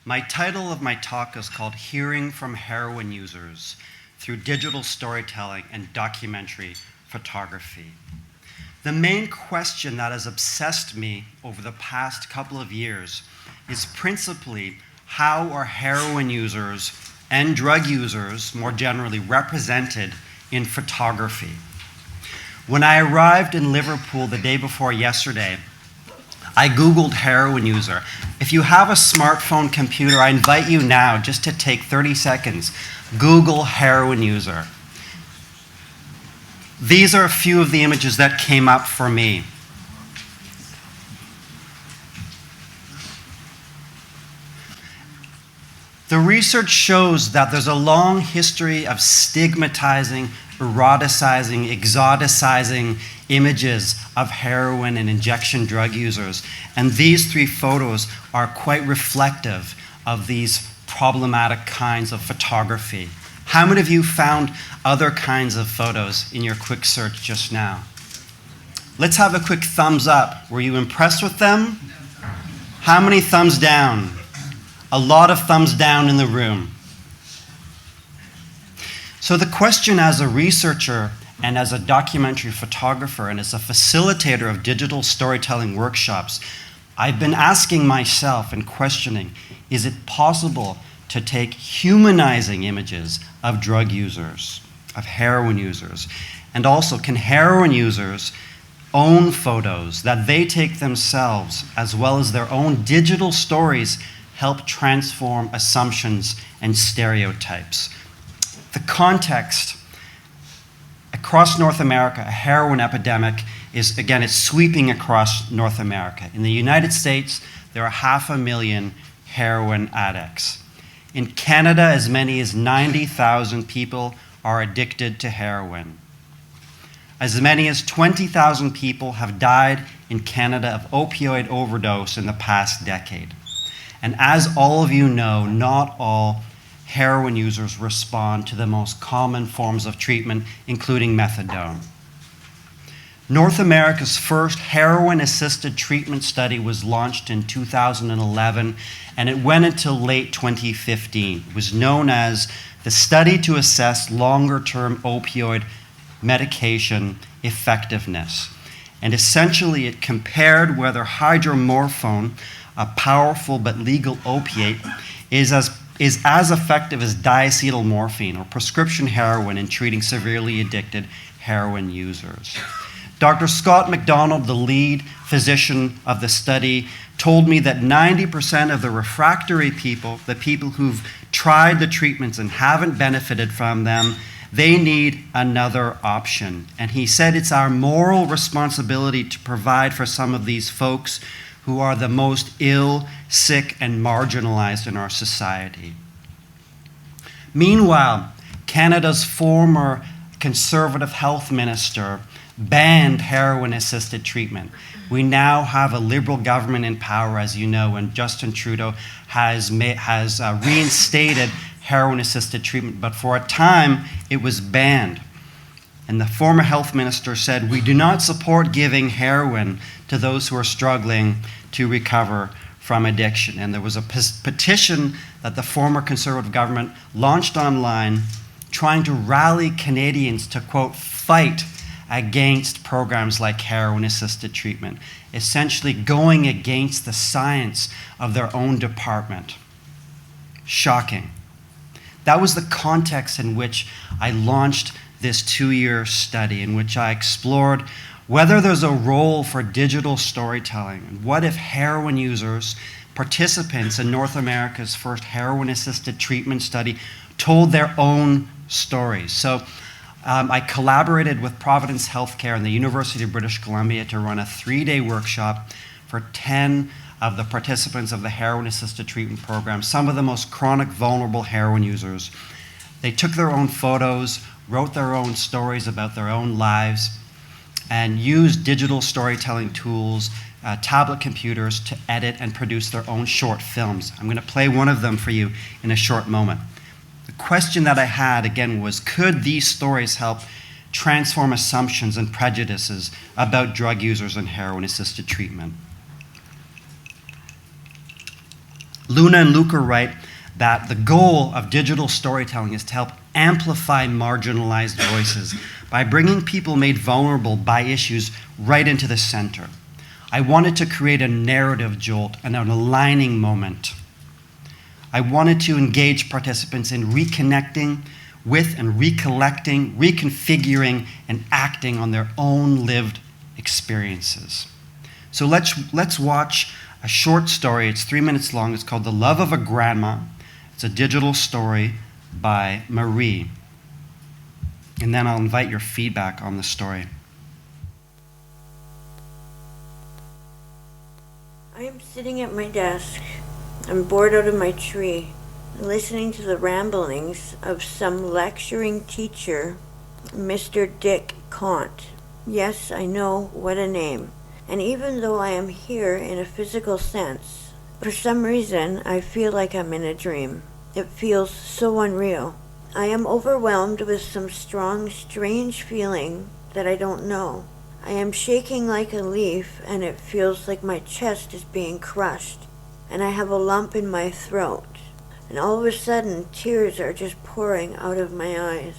My title of my talk is called Hearing from Heroin Users Through Digital Storytelling and Documentary Photography. The main question that has obsessed me over the past couple of years is principally how are heroin users and drug users more generally represented in photography. When I arrived in Liverpool the day before yesterday, I Googled heroin user. If you have a smartphone computer, I invite you now just to take 30 seconds. Google heroin user. These are a few of the images that came up for me. The research shows that there's a long history of stigmatizing, eroticizing, exoticizing images of heroin and injection drug users. And these three photos are quite reflective of these problematic kinds of photography. How many of you found other kinds of photos in your quick search just now? Let's have a quick thumbs up. Were you impressed with them? How many thumbs down? A lot of thumbs down in the room. So the question as a researcher and as a documentary photographer and as a facilitator of digital storytelling workshops, I've been asking myself and questioning, is it possible to take humanizing images of drug users, of heroin users? And also, can heroin users own photos that they take themselves as well as their own digital stories help transform assumptions and stereotypes? The context across North America, a heroin epidemic is, again, it's sweeping across North America. In the United States, there are 500,000 heroin addicts. In Canada, as many as 90,000 people are addicted to heroin. As many as 20,000 people have died in Canada of opioid overdose in the past decade. And as all of you know, not all heroin users respond to the most common forms of treatment, including methadone. North America's first heroin-assisted treatment study was launched in 2011, and it went until late 2015. It was known as the Study to Assess Longer-Term Opioid Medication Effectiveness. And essentially, it compared whether hydromorphone, a powerful but legal opiate, is as effective as diacetylmorphine or prescription heroin in treating severely addicted heroin users. Dr. Scott McDonald, the lead physician of the study, told me that 90% of the refractory people, the people who've tried the treatments and haven't benefited from them, they need another option. And he said it's our moral responsibility to provide for some of these folks who are the most ill, sick, and marginalized in our society. Meanwhile, Canada's former Conservative health minister banned heroin-assisted treatment. We now have a Liberal government in power, as you know, and Justin Trudeau has reinstated heroin-assisted treatment, but for a time it was banned. And the former health minister said, "We do not support giving heroin to those who are struggling to recover from addiction." And there was a petition that the former Conservative government launched online trying to rally Canadians to, quote, fight against programs like heroin-assisted treatment, essentially going against the science of their own department. Shocking. That was the context in which I launched this 2-year study in which I explored whether there's a role for digital storytelling, and what if heroin users, participants in North America's first heroin-assisted treatment study, told their own stories. So I collaborated with Providence Healthcare and the University of British Columbia to run a 3-day workshop for 10 of the participants of the heroin-assisted treatment program, some of the most chronic, vulnerable heroin users. They took their own photos, wrote their own stories about their own lives, and used digital storytelling tools, tablet computers, to edit and produce their own short films. I'm going to play one of them for you in a short moment. The question that I had, again, was could these stories help transform assumptions and prejudices about drug users and heroin-assisted treatment? Luna and Luca write that the goal of digital storytelling is to help amplify marginalized voices by bringing people made vulnerable by issues right into the center. I wanted to create a narrative jolt and an aligning moment. I wanted to engage participants in reconnecting with and recollecting, reconfiguring, and acting on their own lived experiences. So let's watch a short story. It's 3 minutes long. It's called The Love of a Grandma. It's a digital story by Marie. And then I'll invite your feedback on the story. I am sitting at my desk. I'm bored out of my tree, listening to the ramblings of some lecturing teacher, Mr. Dick Kant. Yes, I know, what a name. And even though I am here in a physical sense, for some reason I feel like I'm in a dream. It feels so unreal. I am overwhelmed with some strong, strange feeling that I don't know. I am shaking like a leaf, and it feels like my chest is being crushed, and I have a lump in my throat. And all of a sudden, tears are just pouring out of my eyes.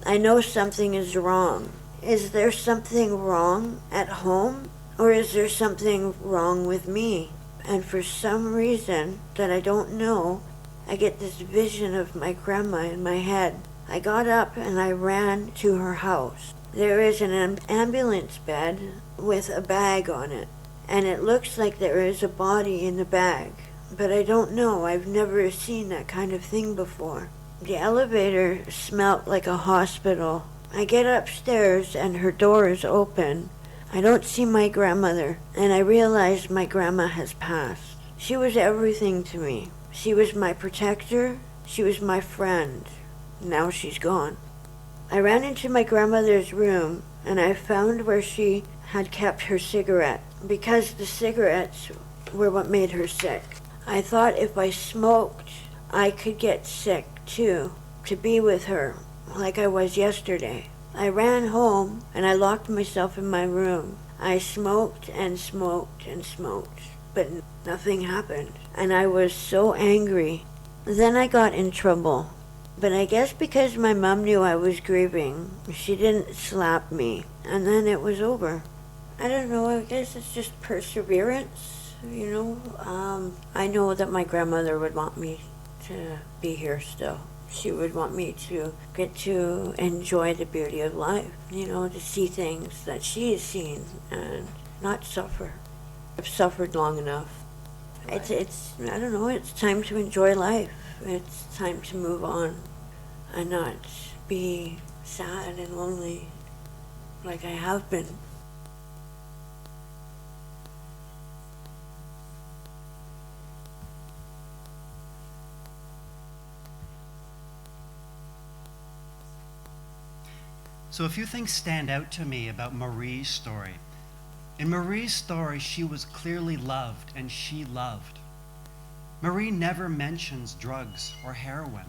I know something is wrong. Is there something wrong at home? Or is there something wrong with me? And for some reason that I don't know, I get this vision of my grandma in my head. I got up and I ran to her house. There is an ambulance bed with a bag on it, and it looks like there is a body in the bag. But I don't know, I've never seen that kind of thing before. The elevator smelt like a hospital. I get upstairs and her door is open. I don't see my grandmother, and I realize my grandma has passed. She was everything to me. She was my protector. She was my friend. Now she's gone. I ran into my grandmother's room, and I found where she had kept her cigarette, because the cigarettes were what made her sick. I thought if I smoked, I could get sick too, to be with her, like I was yesterday. I ran home, and I locked myself in my room. I smoked and smoked and smoked, but nothing happened, and I was so angry. Then I got in trouble, but I guess because my mom knew I was grieving, she didn't slap me, and then it was over. I don't know, I guess it's just perseverance, you know. I know that my grandmother would want me to be here still. She would want me to get to enjoy the beauty of life, you know, to see things that she has seen and not suffer. I've suffered long enough. It's I don't know, it's time to enjoy life. It's time to move on and not be sad and lonely like I have been. So a few things stand out to me about Marie's story. In Marie's story, she was clearly loved, and she loved. Marie never mentions drugs or heroin.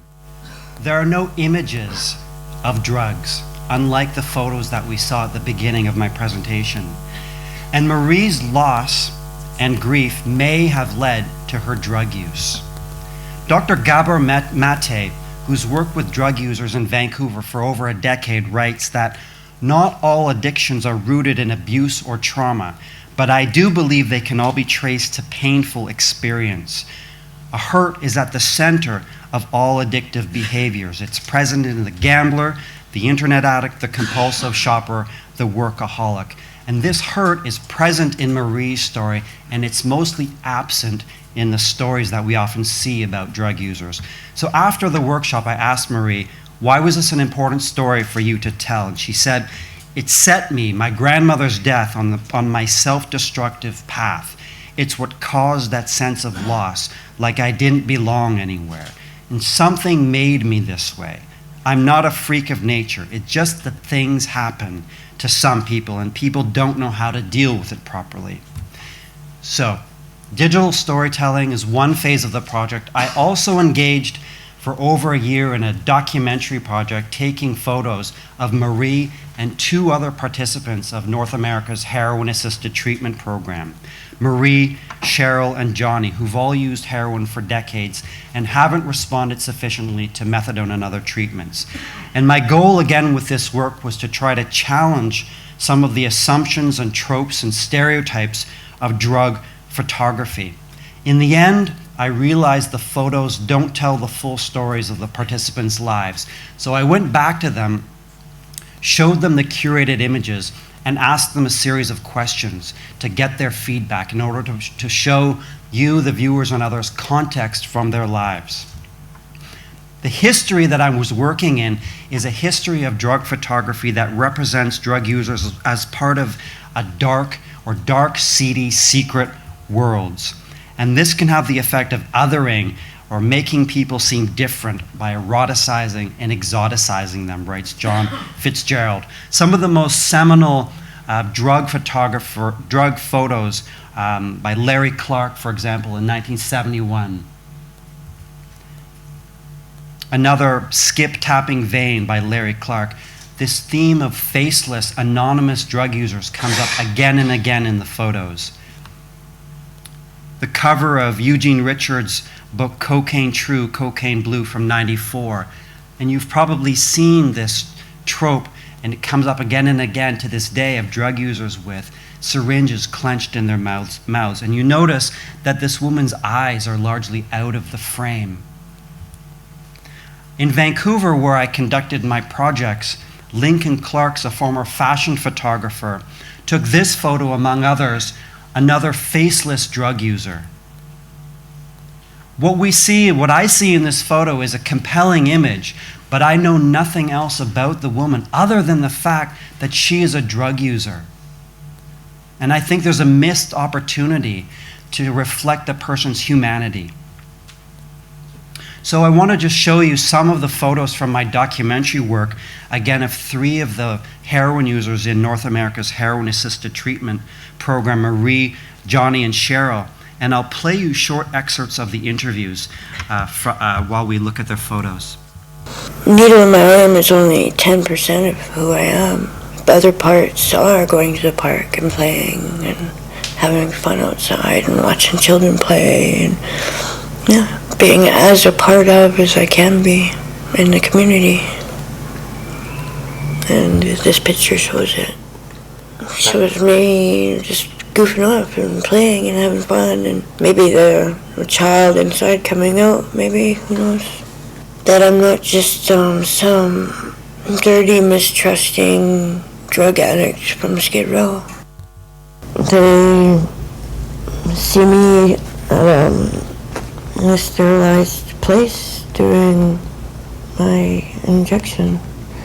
There are no images of drugs, unlike the photos that we saw at the beginning of my presentation. And Marie's loss and grief may have led to her drug use. Dr. Gabor Mate, who's worked with drug users in Vancouver for over a decade, writes that not all addictions are rooted in abuse or trauma, but I do believe they can all be traced to painful experience. A hurt is at the center of all addictive behaviors. It's present in the gambler, the internet addict, the compulsive shopper, the workaholic. And this hurt is present in Marie's story, and it's mostly absent in the stories that we often see about drug users. So after the workshop, I asked Marie, why was this an important story for you to tell? And she said, it set me, my grandmother's death, on my self-destructive path. It's what caused that sense of loss, like I didn't belong anywhere. And something made me this way. I'm not a freak of nature. It's just that things happen to some people, and people don't know how to deal with it properly. So, digital storytelling is one phase of the project. I also engaged for over a year in a documentary project taking photos of Marie and 2 other participants of North America's heroin-assisted treatment program. Marie, Cheryl, and Johnny, who've all used heroin for decades and haven't responded sufficiently to methadone and other treatments. And my goal, again, with this work was to try to challenge some of the assumptions and tropes and stereotypes of drug photography. In the end, I realized the photos don't tell the full stories of the participants' lives. So I went back to them, showed them the curated images, and asked them a series of questions to get their feedback in order to show you, the viewers, and others context from their lives. The history that I was working in is a history of drug photography that represents drug users as part of a dark, seedy, secret worlds. And this can have the effect of othering or making people seem different by eroticizing and exoticizing them, writes John Fitzgerald. Some of the most seminal drug photos by Larry Clark, for example, in 1971. Another Skip Tapping Vein by Larry Clark. This theme of faceless, anonymous drug users comes up again and again in the photos. The cover of Eugene Richards' book Cocaine True, Cocaine Blue from '94. And you've probably seen this trope, and it comes up again and again to this day, of drug users with syringes clenched in their mouths. And you notice that this woman's eyes are largely out of the frame. In Vancouver, where I conducted my projects, Lincoln Clarks, a former fashion photographer, took this photo, among others, another faceless drug user. What I see in this photo is a compelling image, but I know nothing else about the woman other than the fact that she is a drug user. And I think there's a missed opportunity to reflect a person's humanity. So I want to just show you some of the photos from my documentary work, again, of 3 of the heroin users in North America's heroin-assisted treatment program, Marie, Johnny, and Cheryl. And I'll play you short excerpts of the interviews while we look at their photos. Needle in my arm is only 10% of who I am. The other parts are going to the park and playing and having fun outside and watching children play and being as a part of as I can be in the community. And this picture shows it. It shows me just goofing off and playing and having fun, and maybe the child inside coming out, maybe, who knows. That I'm not just some dirty, mistrusting drug addict from Skid Row. They see me in a sterilized place during my injection.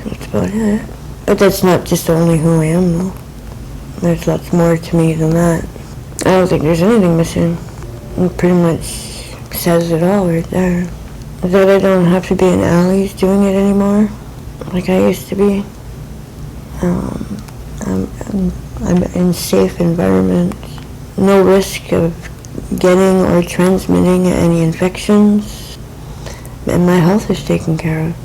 That's about it. But that's not just only who I am, though. There's lots more to me than that. I don't think there's anything missing. It pretty much says it all right there. That I don't have to be in alleys doing it anymore, like I used to be. I'm in safe environments. No risk of getting or transmitting any infections, and my health is taken care of.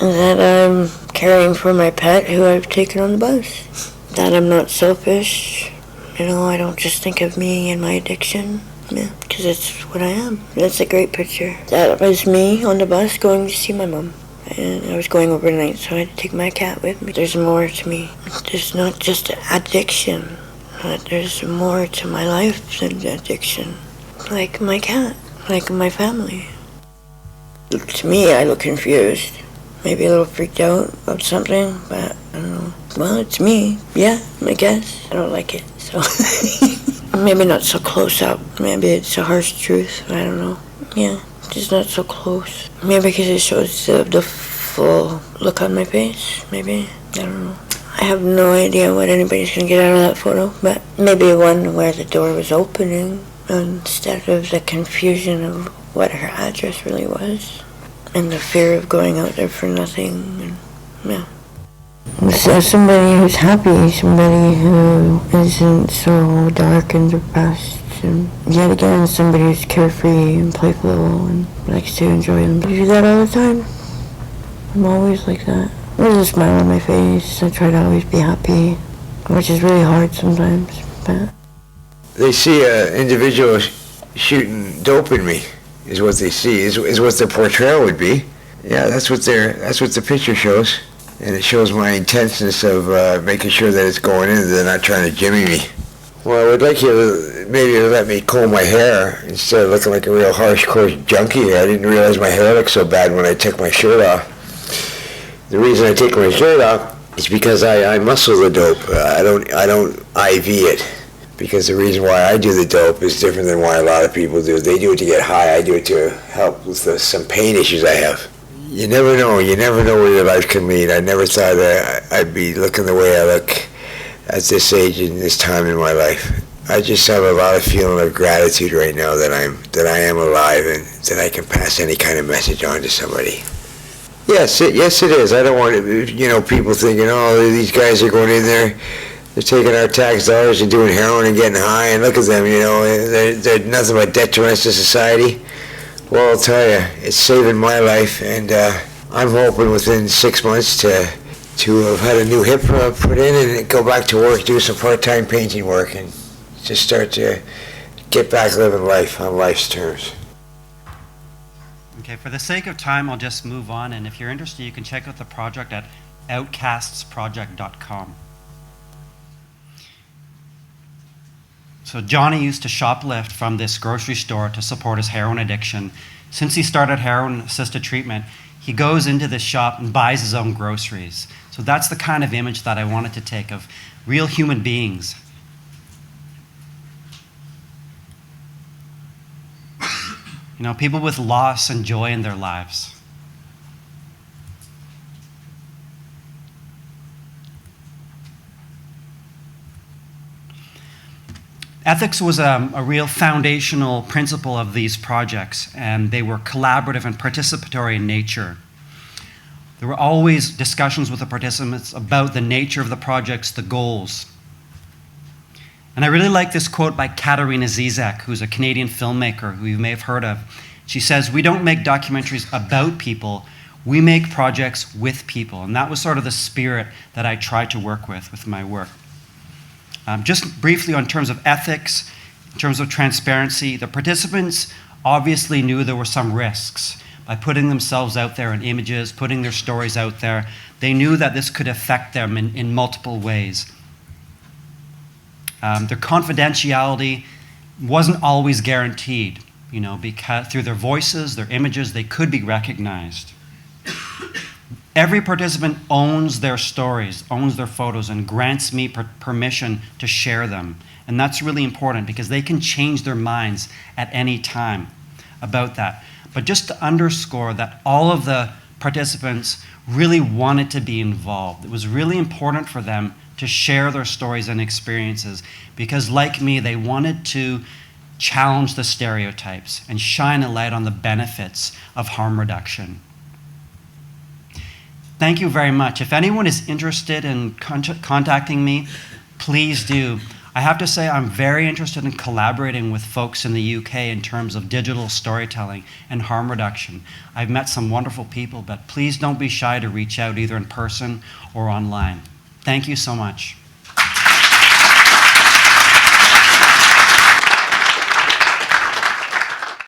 And that I'm caring for my pet who I've taken on the bus. That I'm not selfish. I don't just think of me and my addiction. Because it's what I am. That's a great picture. That was me on the bus going to see my mom. And I was going overnight, so I had to take my cat with me. There's more to me. There's not just addiction. There's more to my life than addiction. Like my cat, like my family. To me, I look confused. Maybe a little freaked out about something, but I don't know. Well, it's me. Yeah, I guess. I don't like it, so. Maybe not so close up. Maybe it's a harsh truth. I don't know. Yeah, just not so close. Maybe because it shows the full look on my face. Maybe. I don't know. I have no idea what anybody's going to get out of that photo, but maybe one where the door was opening instead of the confusion of what her address really was and the fear of going out there for nothing. And, Somebody who's happy, somebody who isn't so dark and depressed. And yet again, somebody who's carefree and playful and likes to enjoy them. I do that all the time. I'm always like that. There's a smile on my face. I try to always be happy, which is really hard sometimes. But they see an individual shooting dope in me, is what they see, is what their portrayal would be. Yeah, that's what the picture shows. And it shows my intenseness of making sure that it's going in, that they're not trying to jimmy me. Well, I would like you to maybe let me comb my hair instead of looking like a real harsh, coarse junkie. I didn't realize my hair looked so bad when I took my shirt off. The reason I take my shirt off is because I muscle the dope. I don't IV it. Because the reason why I do the dope is different than why a lot of people do. They do it to get high. I do it to help with some pain issues I have. You never know where your life can lead. I never thought I'd be looking the way I look at this age and this time in my life. I just have a lot of feeling of gratitude right now that I am alive and that I can pass any kind of message on to somebody. Yes, it is. I don't want people thinking, oh, these guys are going in there, they're taking our tax dollars and doing heroin and getting high, and look at them, they're nothing but detriments to society. Well, I'll tell you, it's saving my life, and I'm hoping within 6 months to have had a new hip put in and go back to work, do some part-time painting work, and just start to get back living life on life's terms. Okay, for the sake of time, I'll just move on, and if you're interested, you can check out the project at outcastsproject.com. So Johnny used to shoplift from this grocery store to support his heroin addiction. Since he started heroin-assisted treatment, he goes into this shop and buys his own groceries. So that's the kind of image that I wanted to take of real human beings. People with loss and joy in their lives. Ethics was a real foundational principle of these projects, and they were collaborative and participatory in nature. There were always discussions with the participants about the nature of the projects, the goals. And I really like this quote by Katarina Zizek, who's a Canadian filmmaker who you may have heard of. She says, "We don't make documentaries about people, we make projects with people." And that was sort of the spirit that I tried to work with my work. Just briefly on terms of ethics, in terms of transparency, the participants obviously knew there were some risks. By putting themselves out there in images, putting their stories out there, they knew that this could affect them in multiple ways. Their confidentiality wasn't always guaranteed, because through their voices, their images, they could be recognized. Every participant owns their stories, owns their photos, and grants me permission to share them. And that's really important because they can change their minds at any time about that. But just to underscore that all of the participants really wanted to be involved. It was really important for them to share their stories and experiences because, like me, they wanted to challenge the stereotypes and shine a light on the benefits of harm reduction. Thank you very much. If anyone is interested in contacting me, please do. I have to say I'm very interested in collaborating with folks in the UK in terms of digital storytelling and harm reduction. I've met some wonderful people, but please don't be shy to reach out either in person or online. Thank you so much.